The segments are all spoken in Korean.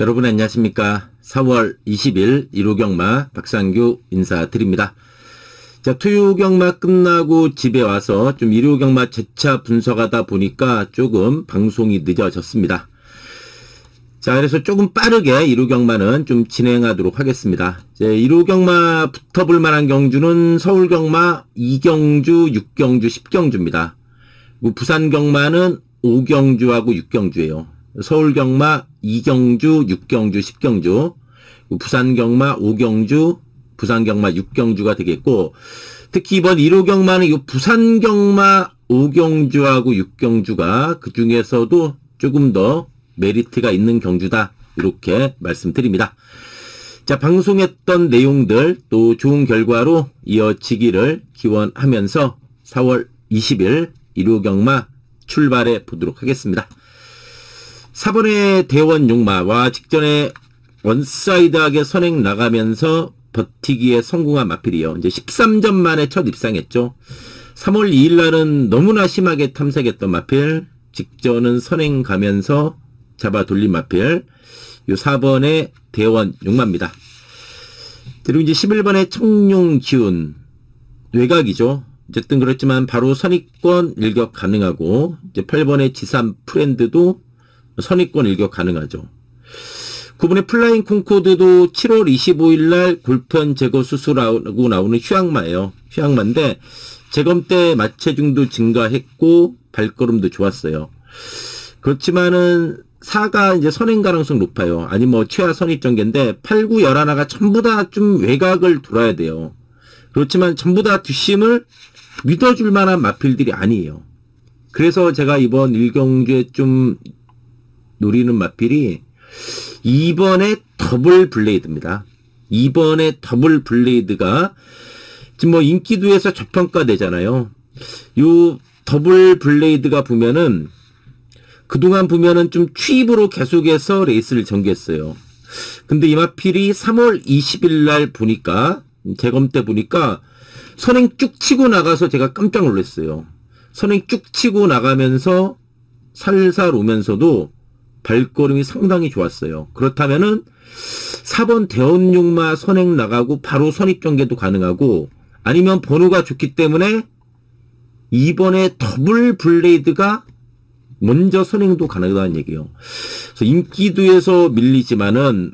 여러분 안녕하십니까. 4월 20일 일호경마 박상규 인사드립니다. 자, 토요경마 끝나고 집에 와서 좀 일호경마 재차 분석하다 보니까 조금 방송이 늦어졌습니다. 자, 그래서 조금 빠르게 일호경마는 좀 진행하도록 하겠습니다. 이제 일호경마 붙어볼 만한 경주는 서울경마 2경주, 6경주, 10경주입니다. 부산경마는 5경주하고 6경주예요. 서울경마 2경주, 6경주, 10경주, 부산경마 5경주, 부산경마 6경주가 되겠고, 특히 이번 1호경마는 이 부산경마 5경주하고 6경주가 그 중에서도 조금 더 메리트가 있는 경주다, 이렇게 말씀드립니다. 자, 방송했던 내용들 또 좋은 결과로 이어지기를 기원하면서 4월 20일 1호경마 출발해 보도록 하겠습니다. 4번의 대원 용마와 직전에 원사이드하게 선행 나가면서 버티기에 성공한 마필이요. 이제 13점 만에 첫 입상했죠. 3월 2일 날은 너무나 심하게 탐색했던 마필, 직전은 선행 가면서 잡아 돌린 마필, 요 4번의 대원 용마입니다. 그리고 이제 11번의 청룡기운, 외곽이죠. 어쨌든 그렇지만 바로 선입권 일격 가능하고, 이제 8번의 지산 프렌드도 선입권 일격 가능하죠. 9번의 플라잉 콩코드도 7월 25일 날 골편 제거 수술하고 나오는 휴양마예요. 휴양마인데 재검 때 마체중도 증가했고 발걸음도 좋았어요. 그렇지만은 4가 이제 선행 가능성 높아요. 아니 뭐 최하 선입 전개인데 8, 9, 11가 전부 다 좀 외곽을 돌아야 돼요. 그렇지만 전부 다 뒷심을 믿어줄 만한 마필들이 아니에요. 그래서 제가 이번 1경주에 좀 노리는 마필이 2번의 더블 블레이드입니다. 2번의 더블 블레이드가 지금 뭐 인기도에서 저평가되잖아요. 요 더블 블레이드가 보면은 그동안 보면은 좀 추입으로 계속해서 레이스를 전개했어요. 근데 이 마필이 3월 20일 날 보니까 재검 때 보니까 선행 쭉 치고 나가서 제가 깜짝 놀랐어요. 선행 쭉 치고 나가면서 살살 오면서도 발걸음이 상당히 좋았어요. 그렇다면은 4번 대원용마 선행 나가고 바로 선입전개도 가능하고, 아니면 번호가 좋기 때문에 2번의 더블 블레이드가 먼저 선행도 가능하다는 얘기예요. 그래서 인기도에서 밀리지만은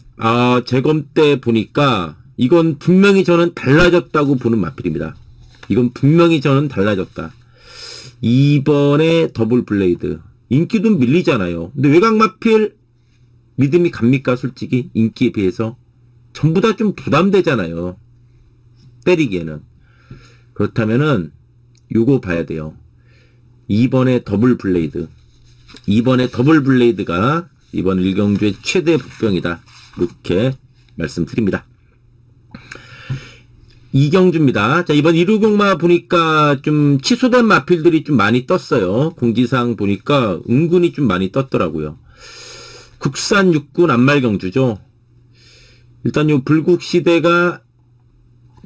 재검 때 보니까 이건 분명히 저는 달라졌다고 보는 마필입니다. 이건 분명히 저는 달라졌다. 2번의 더블 블레이드. 인기도 밀리잖아요. 근데 외곽 마필 믿음이 갑니까? 솔직히 인기에 비해서 전부 다 좀 부담되잖아요. 때리기에는. 그렇다면은 요거 봐야 돼요. 2번의 더블 블레이드. 2번의 더블 블레이드가 이번 1경주의 최대 복병이다, 이렇게 말씀드립니다. 2경주입니다. 자, 이번 1호경마 보니까 좀 취소된 마필들이 좀 많이 떴어요. 공지사항 보니까 은근히 좀 많이 떴더라고요. 국산 육군 안말경주죠. 일단 요 불국시대가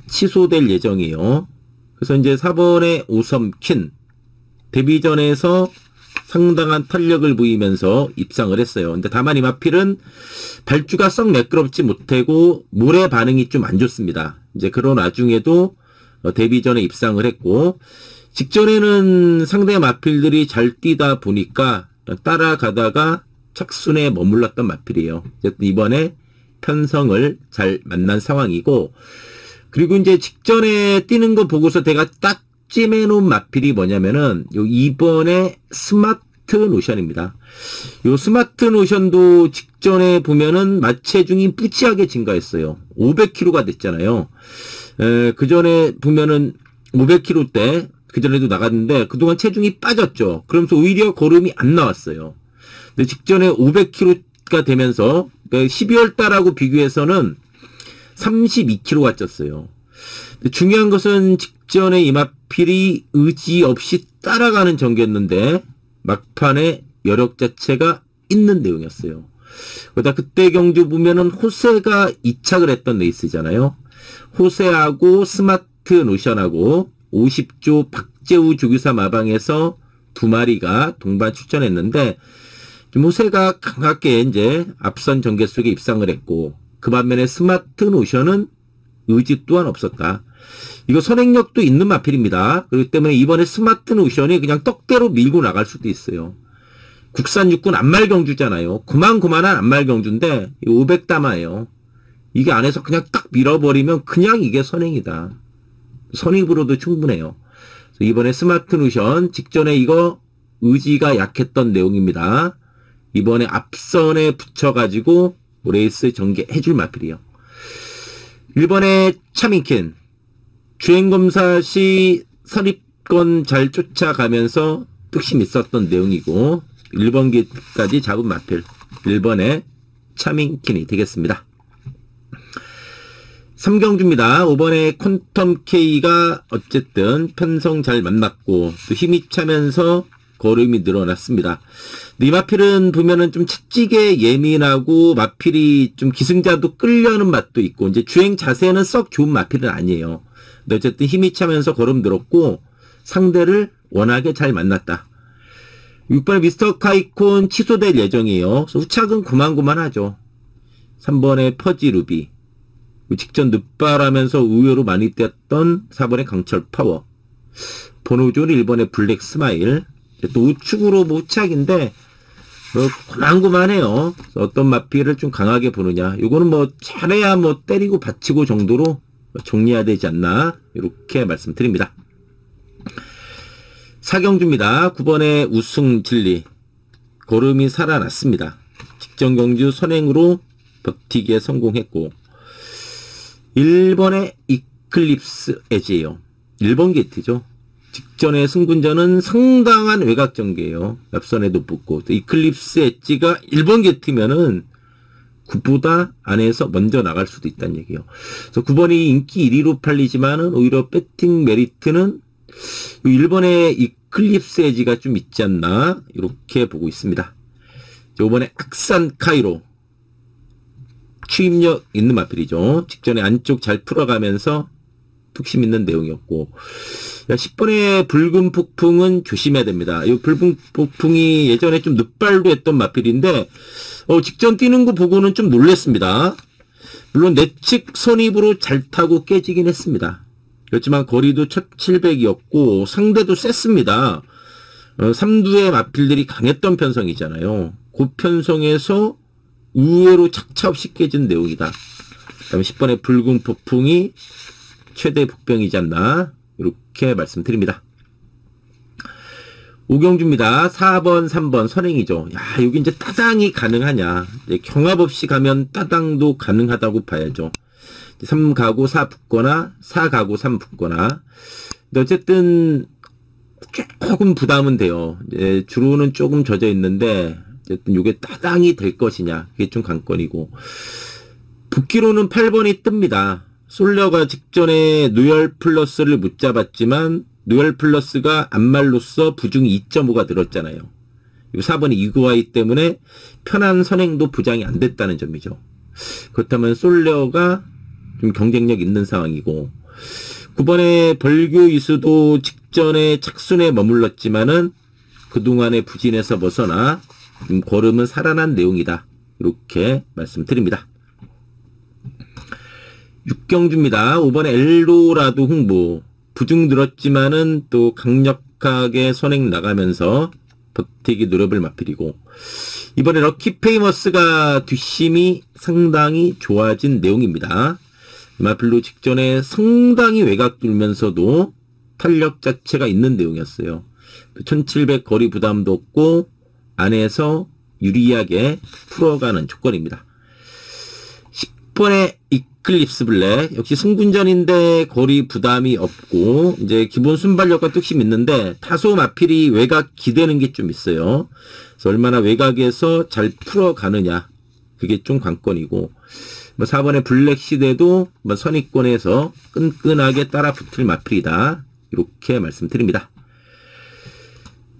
취소될 예정이에요. 그래서 이제 4번의 오섬킨 데뷔전에서 상당한 탄력을 보이면서 입상을 했어요. 근데 다만 이 마필은 발주가 썩 매끄럽지 못하고 모래 반응이 좀 안 좋습니다. 이제 그런 와중에도 데뷔전에 입상을 했고, 직전에는 상대 마필들이 잘 뛰다 보니까 따라가다가 착순에 머물렀던 마필이에요. 이번에 편성을 잘 만난 상황이고, 그리고 이제 직전에 뛰는 거 보고서 내가 딱 찜해놓은 마필이 뭐냐면은 요 2번의 스마트 노션입니다. 요 스마트 노션도 직전에 보면은 마체중이 뿌지하게 증가했어요. 500kg가 됐잖아요. 그 전에 보면은 500kg 때 그 전에도 나갔는데 그동안 체중이 빠졌죠. 그러면서 오히려 걸음이 안 나왔어요. 근데 직전에 500kg가 되면서 12월 달하고 비교해서는 32kg가 쪘어요. 중요한 것은 직전에 이 마필이 의지 없이 따라가는 전개였는데 막판에 여력 자체가 있는 내용이었어요. 그러다 그때 경주 보면은 호세가 2착을 했던 레이스잖아요. 호세하고 스마트 노션하고 50조 박재우 조기사 마방에서 두 마리가 동반 출전했는데, 호세가 강하게 이제 앞선 전개 속에 입상을 했고, 그 반면에 스마트 노션은 의지 또한 없었다. 이거 선행력도 있는 마필입니다. 그렇기 때문에 이번에 스마트 노션이 그냥 떡대로 밀고 나갈 수도 있어요. 국산 육군 안말경주잖아요. 고만고만한 안말경주인데 500담아예요. 이게 안에서 그냥 딱 밀어버리면 그냥 이게 선행이다. 선행으로도 충분해요. 이번에 스마트 노션 직전에 이거 의지가 약했던 내용입니다. 이번에 앞선에 붙여가지고 레이스 전개해줄 마필이요. 1번에 차민킨 주행검사 시 선입권 잘 쫓아가면서 뚝심 있었던 내용이고 1번기까지 잡은 마필 1번에 차민킨이 되겠습니다. 3경주입니다. 5번에 퀀텀 K가 어쨌든 편성 잘 만났고 또 힘이 차면서 걸음이 늘어났습니다. 이 마필은 보면은 좀 채찍에 예민하고 마필이 좀 기승자도 끌려는 맛도 있고 이제 주행 자세는 썩 좋은 마필은 아니에요. 근데 어쨌든 힘이 차면서 걸음 늘었고 상대를 워낙에 잘 만났다. 6번에 미스터 카이콘 취소될 예정이에요. 후착은 고만고만하죠. 3번에 퍼지 루비 직전 늦발하면서 의외로 많이 뛰었던 4번의 강철 파워 번호존 1번의 블랙 스마일 또 우측으로 뭐 후착인데 고만고만해요. 어떤 마필을 좀 강하게 보느냐 요거는 뭐 잘해야 뭐 때리고 받치고 정도로 정리해야 되지 않나 이렇게 말씀드립니다. 4경주입니다. 9번의 우승 진리 걸음이 살아났습니다. 직전 경주 선행으로 버티기에 성공했고 1번의 이클립스 에지예요. 1번 게이트죠. 직전의 승분전은 상당한 외곽 전개예요. 앞선에도 붙고 또 이클립스 엣지가 1번 게이트면은 9보다 안에서 먼저 나갈 수도 있다는 얘기예요. 그래서 9번이 인기 1위로 팔리지만은 오히려 배팅 메리트는 1번의 이클립스 엣지가 좀 있지 않나 이렇게 보고 있습니다. 이번에 악산 카이로 추임력 있는 마필이죠. 직전에 안쪽 잘 풀어가면서 툭심 있는 내용이었고 10번의 붉은 폭풍은 조심해야 됩니다. 이 붉은 폭풍이 예전에 좀 늦발도 했던 마필인데 직전 뛰는 거 보고는 좀 놀랬습니다. 물론 내측 선입으로 잘 타고 깨지긴 했습니다. 그렇지만 거리도 1700이었고 상대도 셌습니다. 3두의 마필들이 강했던 편성이잖아요. 그 편성에서 의외로 착차 없이 깨진 내용이다. 그 다음에 10번의 붉은 폭풍이 최대 복병이지 않나 이렇게 말씀드립니다. 5경주입니다. 4번 3번 선행이죠. 야 여기 이제 따당이 가능하냐 경합 없이 가면 따당도 가능하다고 봐야죠. 3 가고 4 붙거나 4 가고 3 붙거나 근데 어쨌든 조금 부담은 돼요. 이제 주로는 조금 젖어 있는데 어쨌든 이게 따당이 될 것이냐 그게 좀 관건이고 붙기로는 8번이 뜹니다. 솔려가 직전에 누열 플러스를 못 잡았지만 누열 플러스가 안말로써 부중이 2.5가 늘었잖아요. 4번이 이구아이 때문에 편한 선행도 부장이 안 됐다는 점이죠. 그렇다면 솔려가 좀 경쟁력 있는 상황이고 9번의 벌교 이수도 직전에 착순에 머물렀지만은 그동안의 부진에서 벗어나 걸음은 살아난 내용이다. 이렇게 말씀드립니다. 6경주입니다. 5번에 엘도라도 홍보 부중 들었지만은 또 강력하게 선행 나가면서 버티기 노려볼 마필이고 이번에 럭키 페이머스가 뒷심이 상당히 좋아진 내용입니다. 마필로 직전에 상당히 외곽 돌면서도 탄력 자체가 있는 내용이었어요. 1700 거리 부담도 없고 안에서 유리하게 풀어가는 조건입니다. 10번의 이클립스 블랙 역시 승분전인데 거리 부담이 없고 이제 기본 순발력과 뚝심 있는데 다소 마필이 외곽 기대는 게 좀 있어요. 그래서 얼마나 외곽에서 잘 풀어가느냐 그게 좀 관건이고 4번의 블랙 시대도 선입권에서 끈끈하게 따라 붙을 마필이다. 이렇게 말씀드립니다.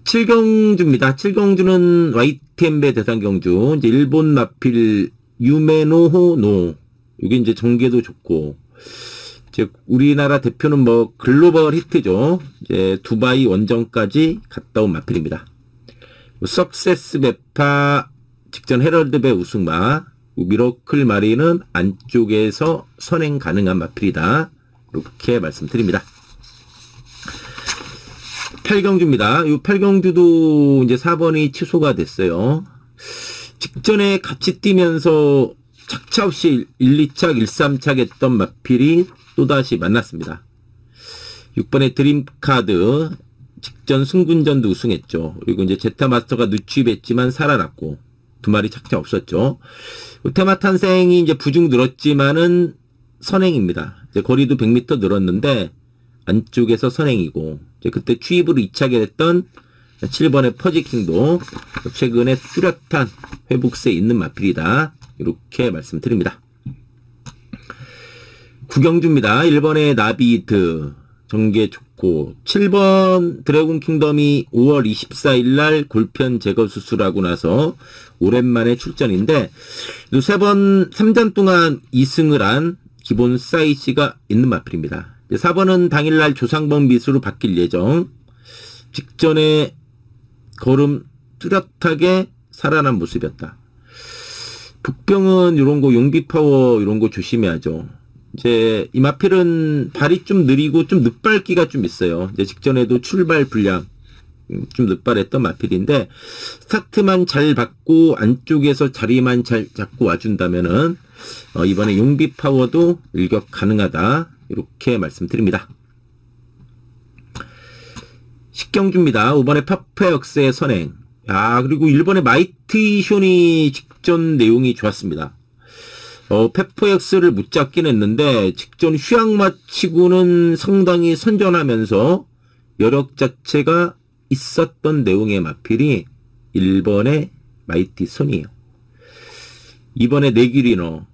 7경주입니다. 7경주는 YTN배 대상경주. 이제 일본 마필 유메노호노. 이게 이제 전개도 좋고. 이제 우리나라 대표는 뭐 글로벌 히트죠. 이제 두바이 원정까지 갔다 온 마필입니다. 석세스 배파 직전 헤럴드배 우승마. 미러클 마리는 안쪽에서 선행 가능한 마필이다. 이렇게 말씀드립니다. 8경주입니다. 이 8경주도 이제 4번이 취소가 됐어요. 직전에 같이 뛰면서 착차 없이 1, 2착, 1, 3착 했던 마필이 또다시 만났습니다. 6번의 드림카드 직전 승군전도 우승했죠. 그리고 이제 제타마스터가 누취입했지만 살아났고 두 마리 착차 없었죠. 테마탄생이 이제 부중 늘었지만은 선행입니다. 이제 거리도 100m 늘었는데 안쪽에서 선행이고 이제 그때 취입으로 2차게 됐던 7번의 퍼지킹도 최근에 뚜렷한 회복세에 있는 마필이다. 이렇게 말씀드립니다. 9경주입니다. 1번의 나비드 전개 좋고 7번 드래곤 킹덤이 5월 24일 날 골편 제거 수술하고 나서 오랜만에 출전인데 3전 동안 2승을 한 기본 사이즈가 있는 마필입니다. 4번은 당일날 조상범 미수로 바뀔 예정. 직전에 걸음 뚜렷하게 살아난 모습이었다. 북병은 이런 거 용비 파워 이런 거 조심해야죠. 이제 이 마필은 발이 좀 느리고 좀 늦발기가 좀 있어요. 이제 직전에도 출발 불량 좀 늦발했던 마필인데 스타트만 잘 받고 안쪽에서 자리만 잘 잡고 와준다면은 이번에 용비 파워도 일격 가능하다. 이렇게 말씀드립니다. 10경주입니다. 5번의 파페역스의 선행. 그리고 1번의 마이티 쇼니 직전 내용이 좋았습니다. 페퍼엑스를 못 잡긴 했는데 직전 휴양마치고는 상당히 선전하면서 여력 자체가 있었던 내용의 마필이 1번의 마이티 손이에요. 2번의 네기리너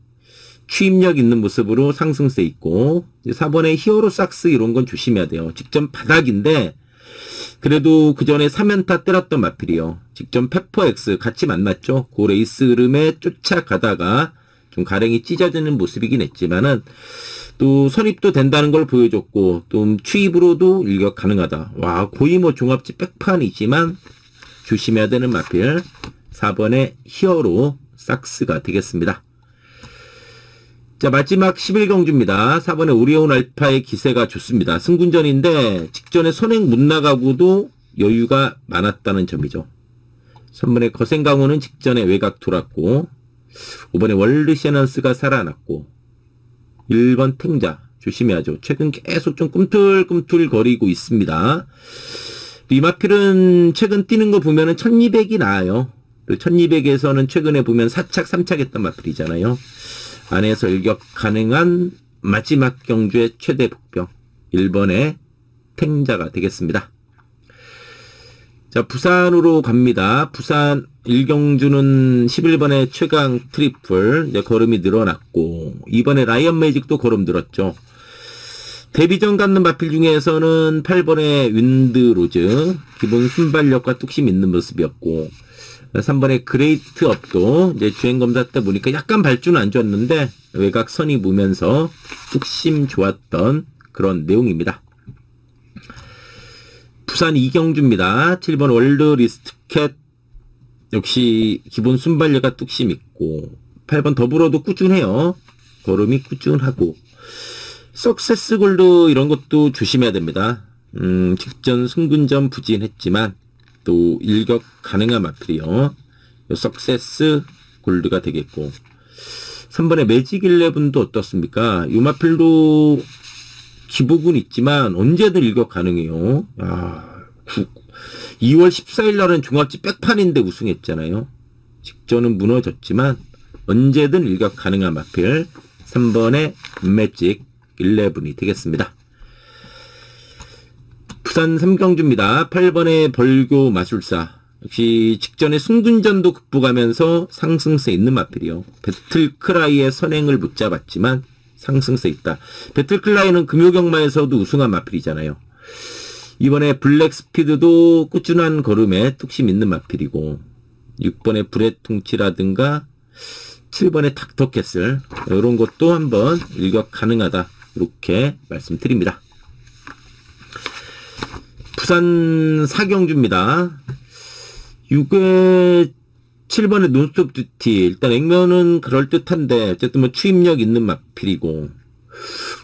취입력 있는 모습으로 상승세 있고 4번의 히어로 삭스 이런 건 조심해야 돼요. 직전 바닥인데 그래도 그 전에 3연타 때렸던 마필이요. 직전 페퍼엑스 같이 만났죠. 그 레이스 흐름에 쫓아가다가 좀 가랭이 찢어지는 모습이긴 했지만은 또 선입도 된다는 걸 보여줬고 또 취입으로도 일격 가능하다. 거의 뭐 종합지 백판이지만 조심해야 되는 마필 4번의 히어로 삭스가 되겠습니다. 자, 마지막 11경주입니다. 4번의 오리온 알파의 기세가 좋습니다. 승군전인데 직전에 선행 못 나가고도 여유가 많았다는 점이죠. 3번의 거센강호는 직전에 외곽 돌았고 5번의 월드 셔넌스가 살아났고 1번 탱자 조심해야죠. 최근 계속 좀 꿈틀꿈틀 거리고 있습니다. 이 마필은 최근 뛰는 거 보면은 1200이 나아요. 1200에서는 최근에 보면 4착 3착 했던 마필이잖아요. 안에서 일격 가능한 마지막 경주의 최대 복병 1번의 탱자가 되겠습니다. 자, 부산으로 갑니다. 부산 1경주는 11번의 최강 트리플 이제 걸음이 늘어났고 2번의 라이언 매직도 걸음 늘었죠. 데뷔전 갖는 마필 중에서는 8번의 윈드로즈 기본 순발력과 뚝심 있는 모습이었고 3번의 그레이트 업도 이제 주행검사 때 보니까 약간 발주는 안 좋았는데 외곽 선이 보면서 뚝심 좋았던 그런 내용입니다. 부산 2경주입니다. 7번 월드 리스트캣 역시 기본 순발력과 뚝심 있고 8번 더불어도 꾸준해요. 걸음이 꾸준하고 석세스 골드 이런 것도 조심해야 됩니다. 직전 승군전 부진했지만 또 일격 가능한 마필이요. 석세스 골드가 되겠고 3번의 매직 11도 어떻습니까? 이 마필도 기복은 있지만 언제든 일격 가능해요. 2월 14일 날은 종합지 백판인데 우승했잖아요. 직전은 무너졌지만 언제든 일격 가능한 마필 3번의 매직 11이 되겠습니다. 부산 3경주입니다. 8번의 벌교 마술사 역시 직전에 승군전도 극복하면서 상승세 있는 마필이요. 배틀크라이의 선행을 못 잡았지만 상승세 있다. 배틀크라이는 금요경마에서도 우승한 마필이잖아요. 이번에 블랙스피드도 꾸준한 걸음에 뚝심 있는 마필이고 6번의 불의 통치라든가 7번의 닥터캐슬 이런 것도 한번 일격 가능하다 이렇게 말씀드립니다. 부산 사경주입니다. 6회 7번의 논스톱 듀티 일단 액면은 그럴듯한데 어쨌든 뭐 추임력 있는 마필이고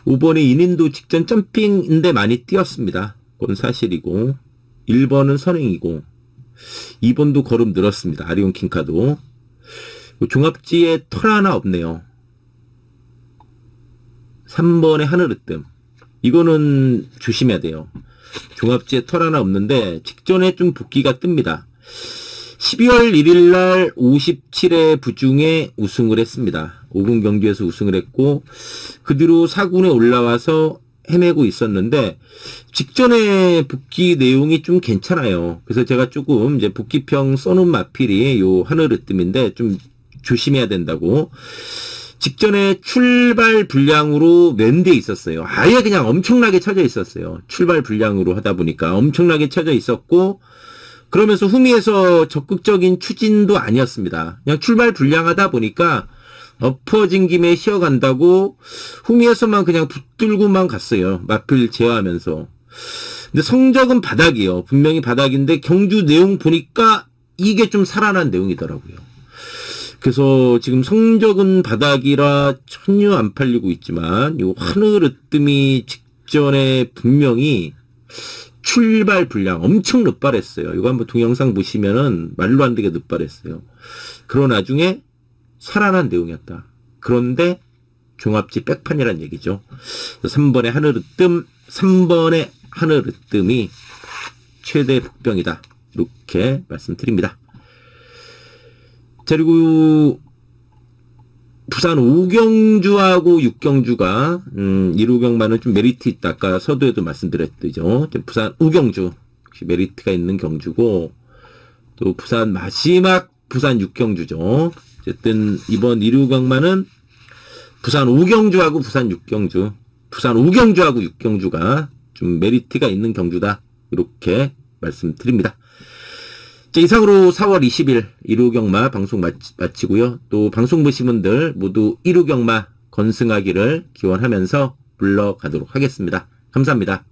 5번의 인인도 직전 점핑인데 많이 뛰었습니다. 그건 사실이고 1번은 선행이고 2번도 걸음 늘었습니다. 아리온 킹카도 종합지에 털 하나 없네요. 3번의 하늘으뜸 이거는 조심해야 돼요. 종합지에 털 하나 없는데 직전에 좀 붓기가 뜹니다. 12월 1일날 57회 부중에 우승을 했습니다. 5군 경기에서 우승을 했고 그 뒤로 4군에 올라와서 헤매고 있었는데 직전에 붓기 내용이 좀 괜찮아요. 그래서 제가 조금 이제 붓기평 써놓은 마필이 요 하늘으뜸인데 좀 조심해야 된다고. 직전에 출발 불량으로 맨 뒤에 있었어요. 아예 그냥 엄청나게 쳐져 있었어요. 출발 불량으로 하다 보니까 엄청나게 쳐져 있었고 그러면서 후미에서 적극적인 추진도 아니었습니다. 그냥 출발 불량하다 보니까 엎어진 김에 쉬어간다고 후미에서만 그냥 붙들고만 갔어요. 마필 제어하면서. 근데 성적은 바닥이에요. 분명히 바닥인데 경주 내용 보니까 이게 좀 살아난 내용이더라고요. 그래서 지금 성적은 바닥이라 전혀 안 팔리고 있지만 요 하늘으뜸이 직전에 분명히 출발 불량 엄청 늦발했어요. 이거 한번 동영상 보시면은 말로 안 되게 늦발했어요. 그런 나중에 살아난 내용이었다. 그런데 종합지 백판이란 얘기죠. 3번의 하늘으뜸, 3번의 하늘으뜸이 최대 복병이다. 이렇게 말씀드립니다. 자, 그리고 부산 5경주하고 6경주가 1호경마는 좀 메리트 있다. 아까 서두에도 말씀드렸죠. 부산 5경주 역시 메리트가 있는 경주고 또 부산 마지막 부산 6경주죠. 어쨌든 이번 1호경마는 부산 5경주하고 부산 6경주 부산 5경주하고 6경주가 좀 메리트가 있는 경주다. 이렇게 말씀드립니다. 자, 이상으로 4월 20일 1호경마 방송 마치고요. 또 방송 보신 분들 모두 1호경마 건승하기를 기원하면서 물러가도록 하겠습니다. 감사합니다.